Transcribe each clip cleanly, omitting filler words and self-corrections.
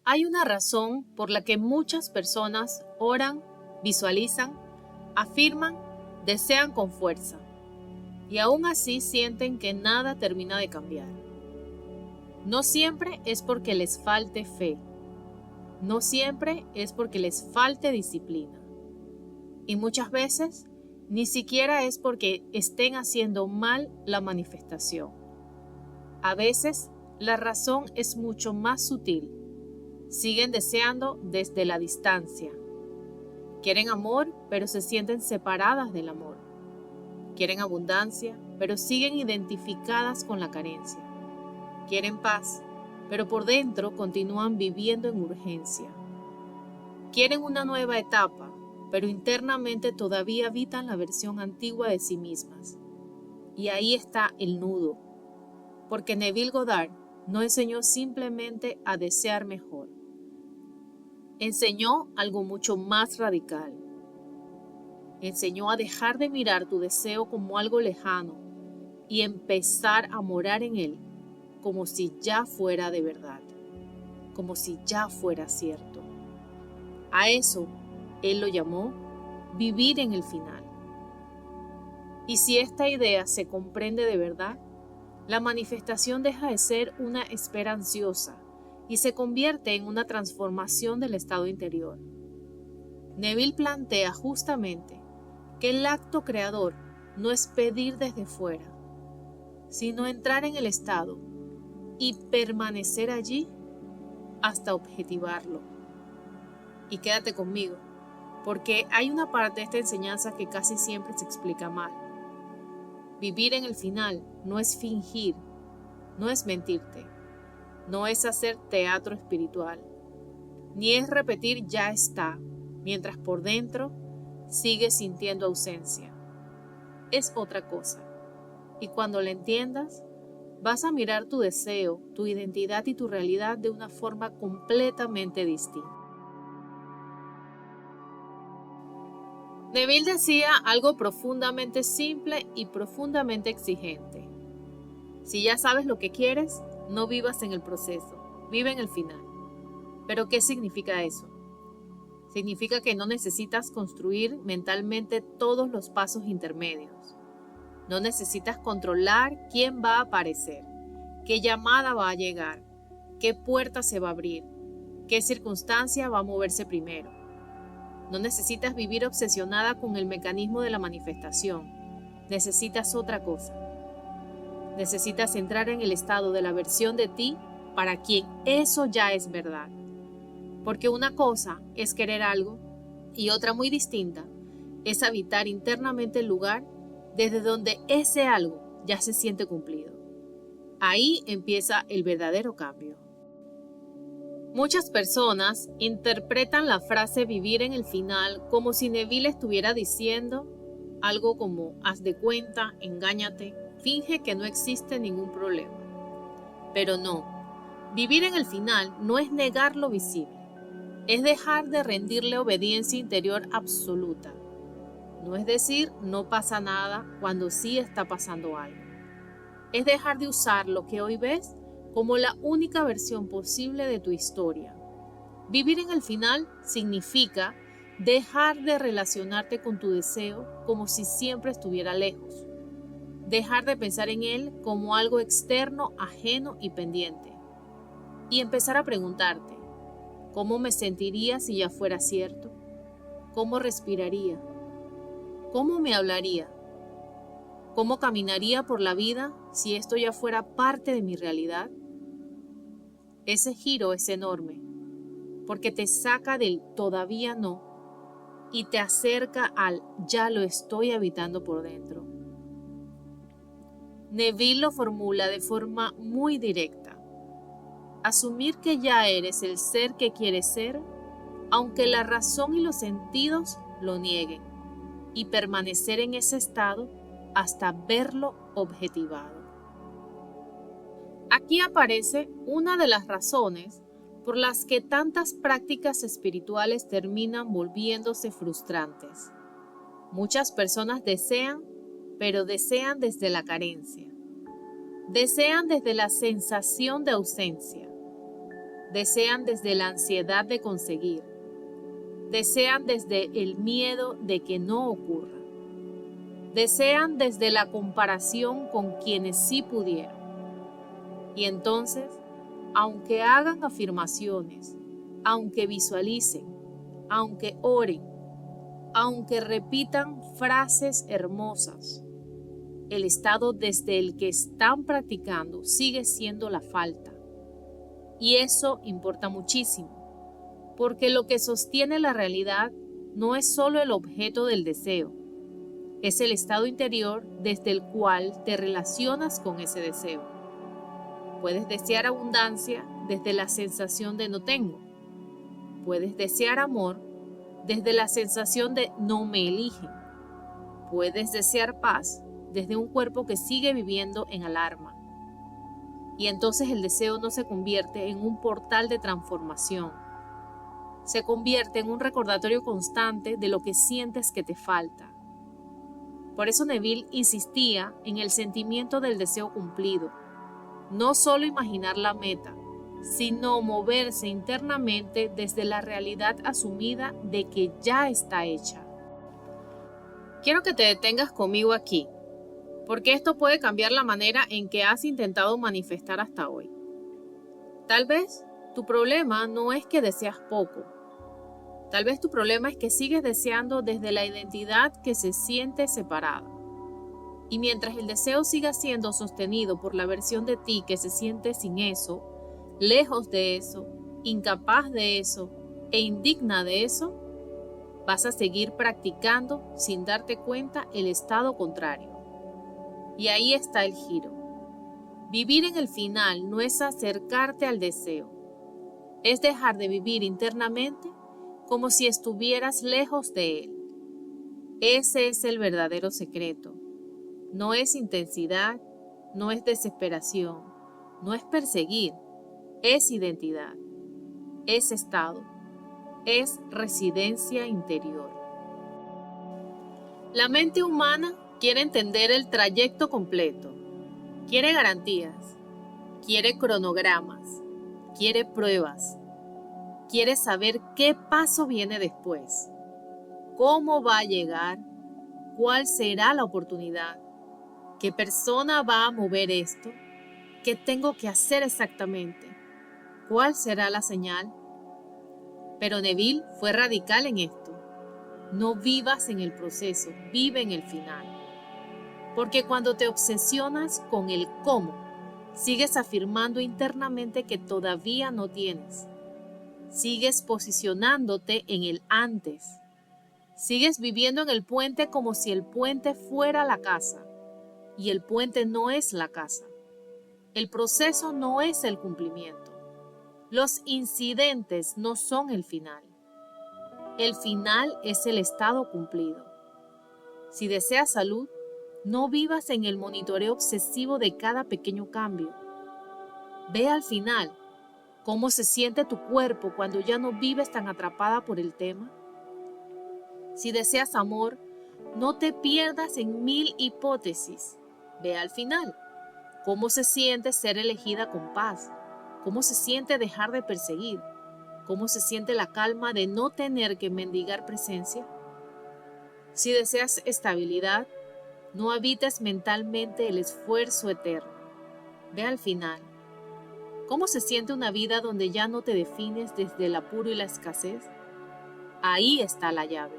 Hay una razón por la que muchas personas oran, visualizan, afirman, desean con fuerza, y aún así sienten que nada termina de cambiar. No siempre es porque les falte fe, no siempre es porque les falte disciplina, y muchas veces ni siquiera es porque estén haciendo mal la manifestación. A veces la razón es mucho más sutil. Siguen deseando desde la distancia. Quieren amor, pero se sienten separadas del amor. Quieren abundancia, pero siguen identificadas con la carencia. Quieren paz, pero por dentro continúan viviendo en urgencia. Quieren una nueva etapa, pero internamente todavía habitan la versión antigua de sí mismas. Y ahí está el nudo, porque Neville Goddard no enseñó simplemente a desear mejor. Enseñó algo mucho más radical. Enseñó a dejar de mirar tu deseo como algo lejano y empezar a morar en él como si ya fuera de verdad, como si ya fuera cierto. A eso él lo llamó vivir en el final. Y si esta idea se comprende de verdad, la manifestación deja de ser una espera ansiosa y se convierte en una transformación del estado interior. Neville plantea justamente que el acto creador no es pedir desde fuera, sino entrar en el estado y permanecer allí hasta objetivarlo. Y quédate conmigo, porque hay una parte de esta enseñanza que casi siempre se explica mal. Vivir en el final no es fingir, no es mentirte, no es hacer teatro espiritual, ni es repetir ya está, mientras por dentro sigues sintiendo ausencia. Es otra cosa, y cuando la entiendas, vas a mirar tu deseo, tu identidad y tu realidad de una forma completamente distinta. Neville decía algo profundamente simple y profundamente exigente. Si ya sabes lo que quieres, no vivas en el proceso, vive en el final. ¿Pero qué significa eso? Significa que no necesitas construir mentalmente todos los pasos intermedios. No necesitas controlar quién va a aparecer, qué llamada va a llegar, qué puerta se va a abrir, qué circunstancia va a moverse primero. No necesitas vivir obsesionada con el mecanismo de la manifestación. Necesitas otra cosa. Necesitas entrar en el estado de la versión de ti para quien eso ya es verdad. Porque una cosa es querer algo y otra muy distinta es habitar internamente el lugar desde donde ese algo ya se siente cumplido. Ahí empieza el verdadero cambio. Muchas personas interpretan la frase vivir en el final como si Neville estuviera diciendo algo como haz de cuenta, engáñate, finge que no existe ningún problema. Pero no, vivir en el final no es negar lo visible, es dejar de rendirle obediencia interior absoluta. No es decir no pasa nada cuando sí está pasando algo. Es dejar de usar lo que hoy ves como la única versión posible de tu historia. Vivir en el final significa dejar de relacionarte con tu deseo como si siempre estuviera lejos. Dejar de pensar en él como algo externo, ajeno y pendiente. Y empezar a preguntarte, ¿cómo me sentiría si ya fuera cierto? ¿Cómo respiraría? ¿Cómo me hablaría? ¿Cómo caminaría por la vida si esto ya fuera parte de mi realidad? Ese giro es enorme, porque te saca del todavía no y te acerca al ya lo estoy habitando por dentro. Neville lo formula de forma muy directa. Asumir que ya eres el ser que quieres ser, aunque la razón y los sentidos lo nieguen, y permanecer en ese estado hasta verlo objetivado. Aquí aparece una de las razones por las que tantas prácticas espirituales terminan volviéndose frustrantes. Muchas personas desean, pero desean desde la carencia. Desean desde la sensación de ausencia. desean desde la ansiedad de conseguir, desean desde el miedo de que no ocurra, desean desde la comparación con quienes sí pudieron. Y entonces, aunque hagan afirmaciones, aunque visualicen, aunque oren, aunque repitan frases hermosas, el estado desde el que están practicando sigue siendo la falta. Y eso importa muchísimo, porque lo que sostiene la realidad no es solo el objeto del deseo, es el estado interior desde el cual te relacionas con ese deseo. Puedes desear abundancia desde la sensación de no tengo. Puedes desear amor desde la sensación de no me eligen. Puedes desear paz desde un cuerpo que sigue viviendo en alarma. Y entonces el deseo no se convierte en un portal de transformación. Se convierte en un recordatorio constante de lo que sientes que te falta. Por eso Neville insistía en el sentimiento del deseo cumplido. No solo imaginar la meta, sino moverse internamente desde la realidad asumida de que ya está hecha. Quiero que te detengas conmigo aquí, porque esto puede cambiar la manera en que has intentado manifestar hasta hoy. Tal vez tu problema no es que deseas poco. Tal vez tu problema es que sigues deseando desde la identidad que se siente separada. Y mientras el deseo siga siendo sostenido por la versión de ti que se siente sin eso, lejos de eso, incapaz de eso e indigna de eso, vas a seguir practicando sin darte cuenta el estado contrario. Y ahí está el giro. Vivir en el final no es acercarte al deseo, es dejar de vivir internamente como si estuvieras lejos de él. Ese es el verdadero secreto. No es intensidad, no es desesperación, no es perseguir, es identidad, es estado, es residencia interior. La mente humana quiere entender el trayecto completo, quiere garantías, quiere cronogramas, quiere pruebas, quiere saber qué paso viene después, cómo va a llegar, cuál será la oportunidad, qué persona va a mover esto, qué tengo que hacer exactamente, cuál será la señal. Pero Neville fue radical en esto. No vivas en el proceso, vive en el final. Porque cuando te obsesionas con el cómo, sigues afirmando internamente que todavía no tienes. Sigues posicionándote en el antes. Sigues viviendo en el puente como si el puente fuera la casa. Y el puente no es la casa. El proceso no es el cumplimiento. Los incidentes no son el final. El final es el estado cumplido. Si deseas salud, no vivas en el monitoreo obsesivo de cada pequeño cambio. Ve al final cómo se siente tu cuerpo cuando ya no vives tan atrapada por el tema. Si deseas amor, no te pierdas en 1000 hipótesis. Ve al final cómo se siente ser elegida con paz, cómo se siente dejar de perseguir, cómo se siente la calma de no tener que mendigar presencia. Si deseas estabilidad, no habites mentalmente el esfuerzo eterno. Ve al final. ¿Cómo se siente una vida donde ya no te defines desde el apuro y la escasez? Ahí está la llave.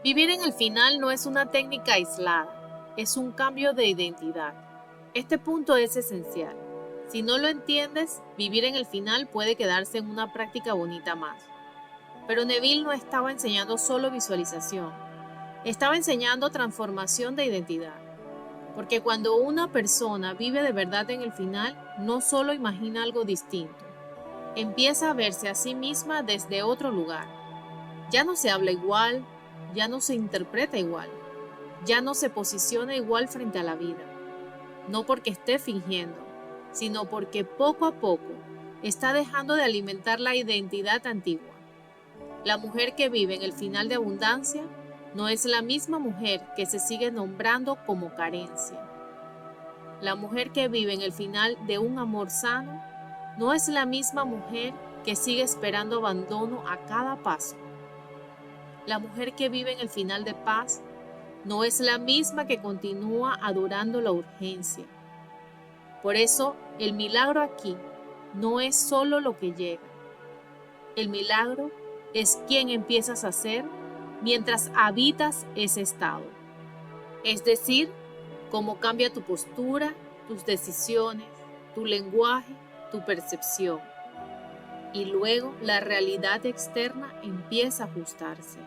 Vivir en el final no es una técnica aislada, es un cambio de identidad. Este punto es esencial. Si no lo entiendes, vivir en el final puede quedarse en una práctica bonita más. Pero Neville no estaba enseñando solo visualización, estaba enseñando transformación de identidad. Porque cuando una persona vive de verdad en el final, no solo imagina algo distinto, empieza a verse a sí misma desde otro lugar. Ya no se habla igual, ya no se interpreta igual, ya no se posiciona igual frente a la vida. No porque esté fingiendo, sino porque poco a poco está dejando de alimentar la identidad antigua. La mujer que vive en el final de abundancia no es la misma mujer que se sigue nombrando como carencia. La mujer que vive en el final de un amor sano no es la misma mujer que sigue esperando abandono a cada paso. La mujer que vive en el final de paz no es la misma que continúa adorando la urgencia. Por eso, el milagro aquí no es solo lo que llega. El milagro es quién empiezas a ser mientras habitas ese estado. Es decir, cómo cambia tu postura, tus decisiones, tu lenguaje, tu percepción. Y luego la realidad externa empieza a ajustarse.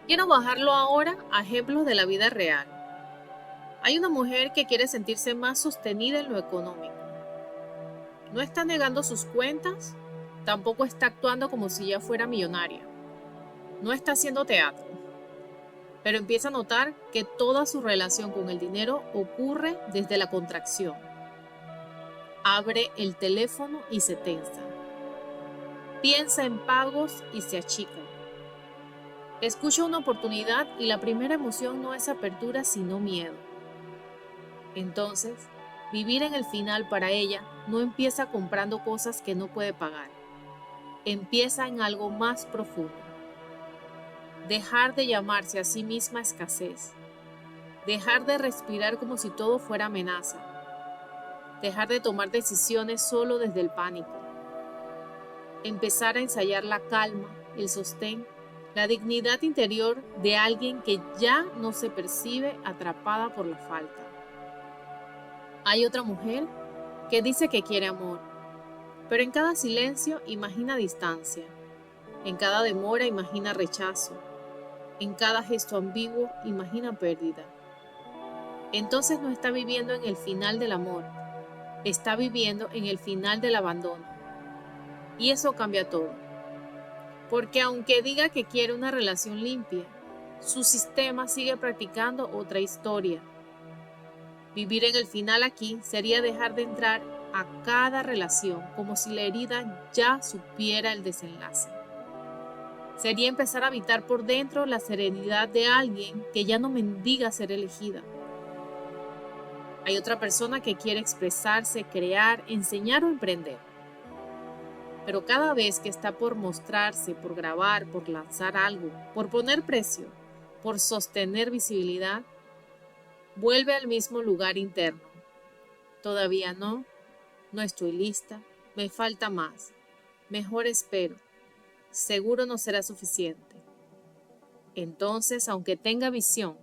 Quiero bajarlo ahora a ejemplos de la vida real. Hay una mujer que quiere sentirse más sostenida en lo económico. No está negando sus cuentas, tampoco está actuando como si ya fuera millonaria. No está haciendo teatro, pero empieza a notar que toda su relación con el dinero ocurre desde la contracción. Abre el teléfono y se tensa. Piensa en pagos y se achica. Escucha una oportunidad y la primera emoción no es apertura sino miedo. Entonces, vivir en el final para ella no empieza comprando cosas que no puede pagar. Empieza en algo más profundo. Dejar de llamarse a sí misma escasez. Dejar de respirar como si todo fuera amenaza. Dejar de tomar decisiones solo desde el pánico. Empezar a ensayar la calma, el sostén, la dignidad interior de alguien que ya no se percibe atrapada por la falta. Hay otra mujer que dice que quiere amor, pero en cada silencio imagina distancia, en cada demora imagina rechazo, en cada gesto ambiguo imagina pérdida. Entonces no está viviendo en el final del amor, está viviendo en el final del abandono. Y eso cambia todo. Porque aunque diga que quiere una relación limpia, su sistema sigue practicando otra historia. Vivir en el final aquí sería dejar de entrar a cada relación como si la herida ya supiera el desenlace. Sería empezar a habitar por dentro la serenidad de alguien que ya no mendiga ser elegida. Hay otra persona que quiere expresarse, crear, enseñar o emprender. Pero cada vez que está por mostrarse, por grabar, por lanzar algo, por poner precio, por sostener visibilidad, vuelve al mismo lugar interno. Todavía no estoy lista, me falta más, mejor espero, seguro no será suficiente. Entonces, aunque tenga visión,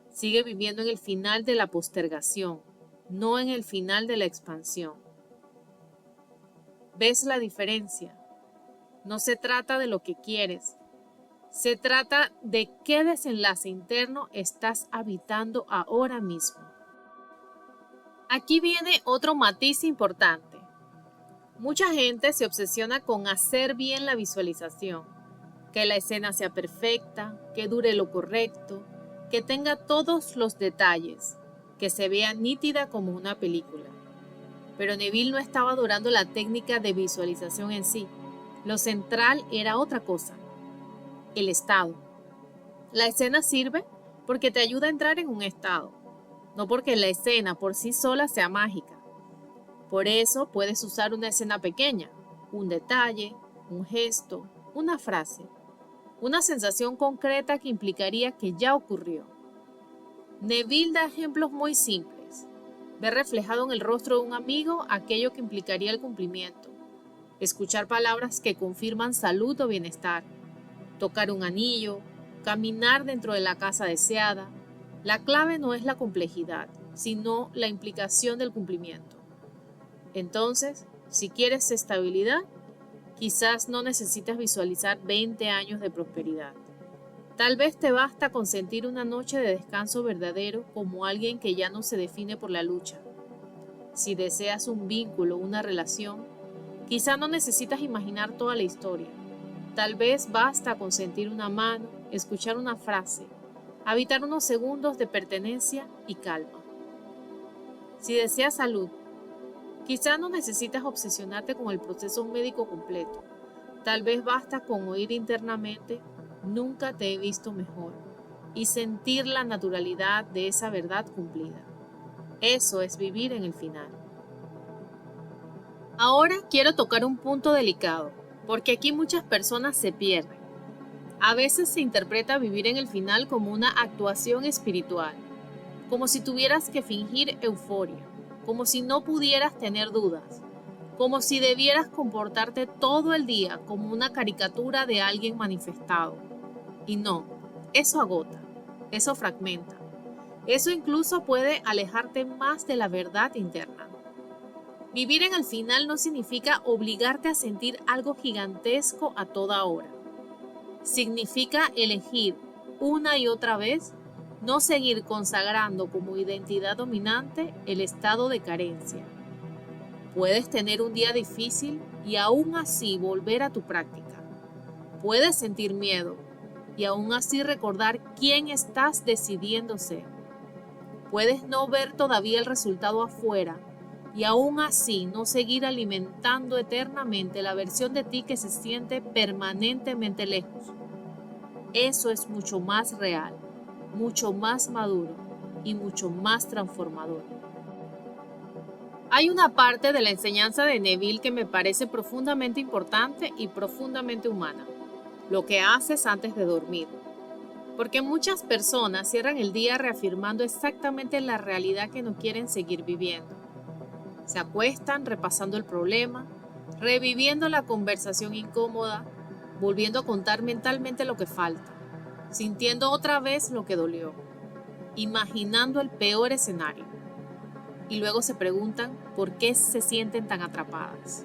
sigue viviendo en el final de la postergación, no en el final de la expansión. ¿Ves la diferencia? No se trata de lo que quieres, se trata de qué desenlace interno estás habitando ahora mismo. Aquí viene otro matiz importante. Mucha gente se obsesiona con hacer bien la visualización, que la escena sea perfecta, que dure lo correcto, que tenga todos los detalles, que se vea nítida como una película. Pero Neville no estaba adorando la técnica de visualización en sí. Lo central era otra cosa, el estado. La escena sirve porque te ayuda a entrar en un estado, no porque la escena por sí sola sea mágica. Por eso puedes usar una escena pequeña, un detalle, un gesto, una frase, una sensación concreta que implicaría que ya ocurrió. Neville da ejemplos muy simples. Ver reflejado en el rostro de un amigo aquello que implicaría el cumplimiento. Escuchar palabras que confirman salud o bienestar. Tocar un anillo, caminar dentro de la casa deseada. La clave no es la complejidad, sino la implicación del cumplimiento. Entonces, si quieres estabilidad, quizás no necesitas visualizar 20 años de prosperidad. Tal vez te basta con sentir una noche de descanso verdadero como alguien que ya no se define por la lucha. Si deseas un vínculo, una relación, quizá no necesitas imaginar toda la historia. Tal vez basta con sentir una mano, escuchar una frase, habitar unos segundos de pertenencia y calma. Si deseas salud, quizá no necesitas obsesionarte con el proceso médico completo. Tal vez basta con oír internamente, nunca te he visto mejor, y sentir la naturalidad de esa verdad cumplida. Eso es vivir en el final. Ahora quiero tocar un punto delicado, porque aquí muchas personas se pierden. A veces se interpreta vivir en el final como una actuación espiritual, como si tuvieras que fingir euforia, como si no pudieras tener dudas, como si debieras comportarte todo el día como una caricatura de alguien manifestado. Y no, eso agota, eso fragmenta, eso incluso puede alejarte más de la verdad interna. Vivir en el final no significa obligarte a sentir algo gigantesco a toda hora. Significa elegir una y otra vez no seguir consagrando como identidad dominante el estado de carencia. Puedes tener un día difícil y aún así volver a tu práctica. Puedes sentir miedo y aún así recordar quién estás decidiendo ser. Puedes no ver todavía el resultado afuera y aún así no seguir alimentando eternamente la versión de ti que se siente permanentemente lejos. Eso es mucho más real, mucho más maduro y mucho más transformador. Hay una parte de la enseñanza de Neville que me parece profundamente importante y profundamente humana: lo que haces antes de dormir. Porque muchas personas cierran el día reafirmando exactamente la realidad que no quieren seguir viviendo. Se acuestan repasando el problema, reviviendo la conversación incómoda, volviendo a contar mentalmente lo que falta, sintiendo otra vez lo que dolió, imaginando el peor escenario. Y luego se preguntan por qué se sienten tan atrapadas.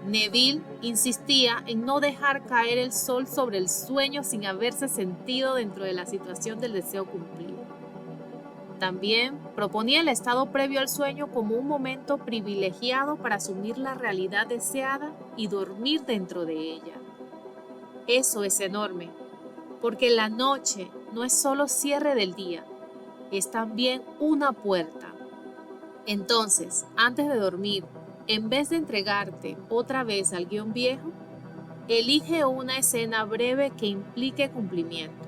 Neville insistía en no dejar caer el sol sobre el sueño sin haberse sentido dentro de la situación del deseo cumplido. También proponía el estado previo al sueño como un momento privilegiado para asumir la realidad deseada y dormir dentro de ella. Eso es enorme, porque la noche no es solo cierre del día, es también una puerta. Entonces, antes de dormir, en vez de entregarte otra vez al guión viejo, elige una escena breve que implique cumplimiento.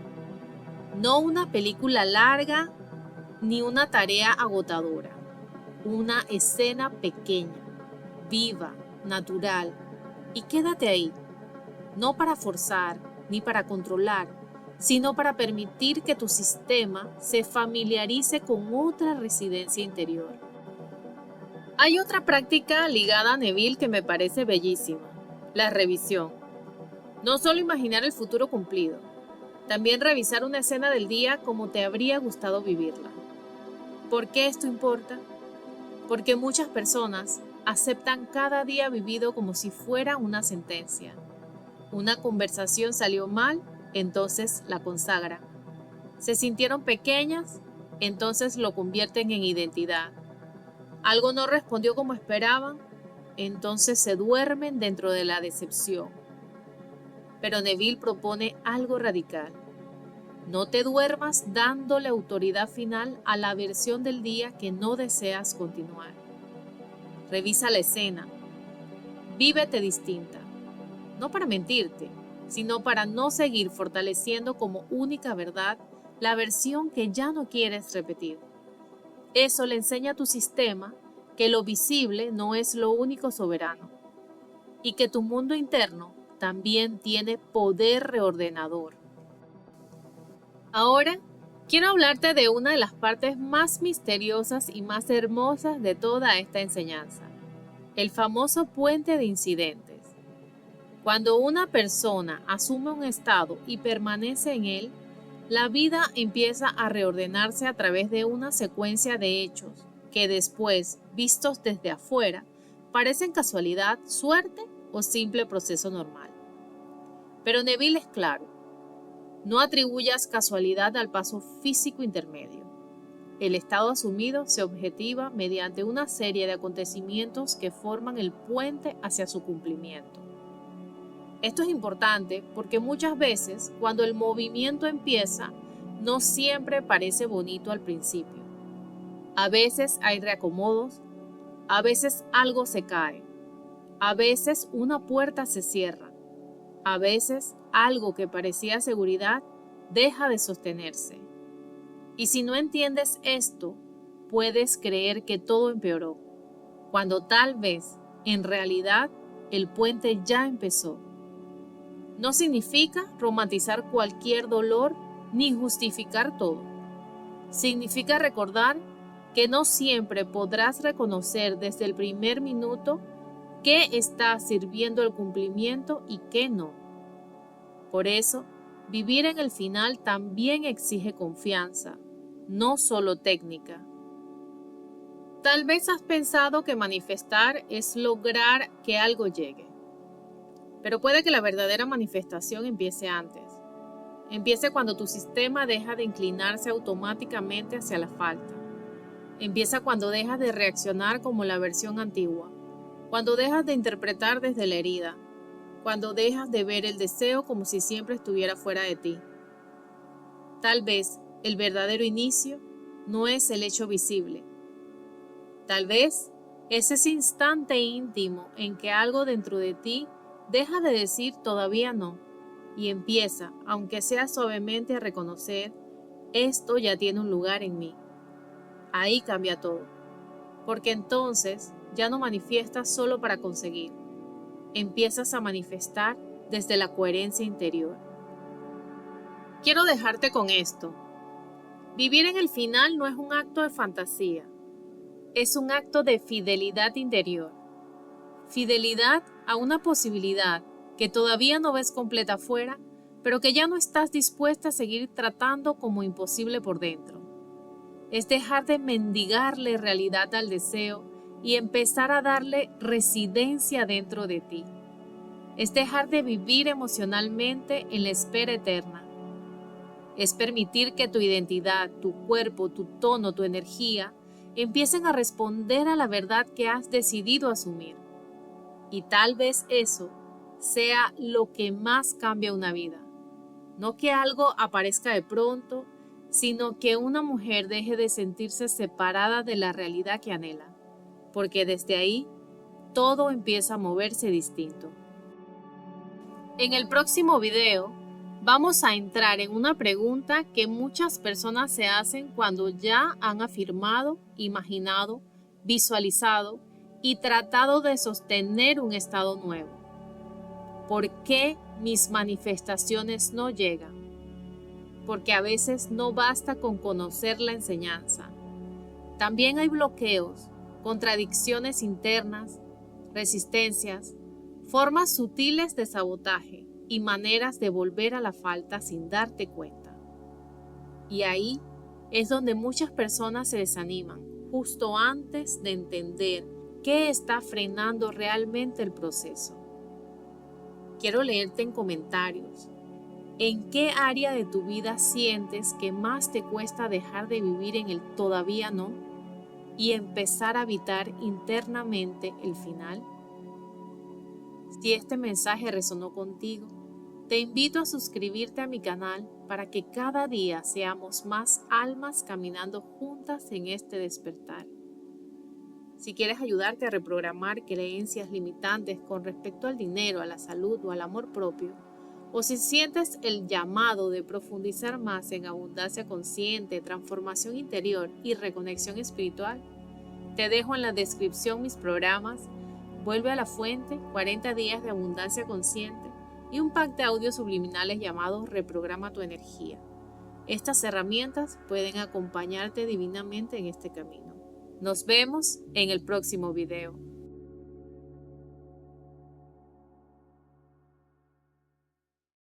No una película larga ni una tarea agotadora. Una escena pequeña, viva, natural. Y quédate ahí, no para forzar ni para controlar, sino para permitir que tu sistema se familiarice con otra residencia interior. Hay otra práctica ligada a Neville que me parece bellísima: la revisión. No solo imaginar el futuro cumplido, también revisar una escena del día como te habría gustado vivirla. ¿Por qué esto importa? Porque muchas personas aceptan cada día vivido como si fuera una sentencia. Una conversación salió mal, entonces la consagran. Se sintieron pequeñas, entonces lo convierten en identidad. Algo no respondió como esperaban, entonces se duermen dentro de la decepción. Pero Neville propone algo radical: no te duermas dándole autoridad final a la versión del día que no deseas continuar. Revisa la escena, vívete distinta, no para mentirte, sino para no seguir fortaleciendo como única verdad la versión que ya no quieres repetir. Eso le enseña a tu sistema que lo visible no es lo único soberano y que tu mundo interno también tiene poder reordenador. Ahora, quiero hablarte de una de las partes más misteriosas y más hermosas de toda esta enseñanza: el famoso puente de incidentes. Cuando una persona asume un estado y permanece en él, la vida empieza a reordenarse a través de una secuencia de hechos que después, vistos desde afuera, parecen casualidad, suerte o simple proceso normal. Pero Neville es claro: no atribuyas casualidad al paso físico intermedio. El estado asumido se objetiva mediante una serie de acontecimientos que forman el puente hacia su cumplimiento. Esto es importante porque muchas veces, cuando el movimiento empieza, no siempre parece bonito al principio. A veces hay reacomodos, a veces algo se cae, a veces una puerta se cierra, a veces algo que parecía seguridad deja de sostenerse. Y si no entiendes esto, puedes creer que todo empeoró, cuando tal vez En realidad, el puente ya empezó. No significa romantizar cualquier dolor ni justificar todo. Significa recordar que no siempre podrás reconocer desde el primer minuto qué está sirviendo el cumplimiento y qué no. Por eso, vivir en el final también exige confianza, no solo técnica. Tal vez has pensado que manifestar es lograr que algo llegue, pero puede que la verdadera manifestación empiece antes. Empiece cuando tu sistema deja de inclinarse automáticamente hacia la falta. Empieza cuando dejas de reaccionar como la versión antigua, cuando dejas de interpretar desde la herida, cuando dejas de ver el deseo como si siempre estuviera fuera de ti. Tal vez el verdadero inicio no es el hecho visible. Tal vez es ese instante íntimo en que algo dentro de ti deja de decir todavía no y empieza, aunque sea suavemente, a reconocer: esto ya tiene un lugar en mí. Ahí cambia todo, porque entonces ya no manifiestas solo para conseguir, empiezas a manifestar desde la coherencia interior. Quiero dejarte con esto. Vivir en el final no es un acto de fantasía, es un acto de fidelidad interior. Fidelidad a una posibilidad que todavía no ves completa afuera, pero que ya no estás dispuesta a seguir tratando como imposible por dentro. Es dejar de mendigarle realidad al deseo y empezar a darle residencia dentro de ti. Es dejar de vivir emocionalmente en la espera eterna. Es permitir que tu identidad, tu cuerpo, tu tono, tu energía empiecen a responder a la verdad que has decidido asumir. Y tal vez eso sea lo que más cambia una vida. No que algo aparezca de pronto, sino que una mujer deje de sentirse separada de la realidad que anhela, porque desde ahí todo empieza a moverse distinto. En el próximo video vamos a entrar en una pregunta que muchas personas se hacen cuando ya han afirmado, imaginado, visualizado y tratado de sostener un estado nuevo. ¿Por qué mis manifestaciones no llegan? Porque a veces no basta con conocer la enseñanza. También hay bloqueos, contradicciones internas, resistencias, formas sutiles de sabotaje y maneras de volver a la falta sin darte cuenta. Y ahí es donde muchas personas se desaniman, justo antes de entender qué está frenando realmente el proceso. Quiero leerte en comentarios. ¿En qué área de tu vida sientes que más te cuesta dejar de vivir en el todavía no y empezar a habitar internamente el final? Si este mensaje resonó contigo, te invito a suscribirte a mi canal para que cada día seamos más almas caminando juntas en este despertar. Si quieres ayudarte a reprogramar creencias limitantes con respecto al dinero, a la salud o al amor propio, o si sientes el llamado de profundizar más en abundancia consciente, transformación interior y reconexión espiritual, te dejo en la descripción mis programas Vuelve a la Fuente, 40 días de abundancia consciente y un pack de audios subliminales llamados Reprograma tu energía. Estas herramientas pueden acompañarte divinamente en este camino. Nos vemos en el próximo video.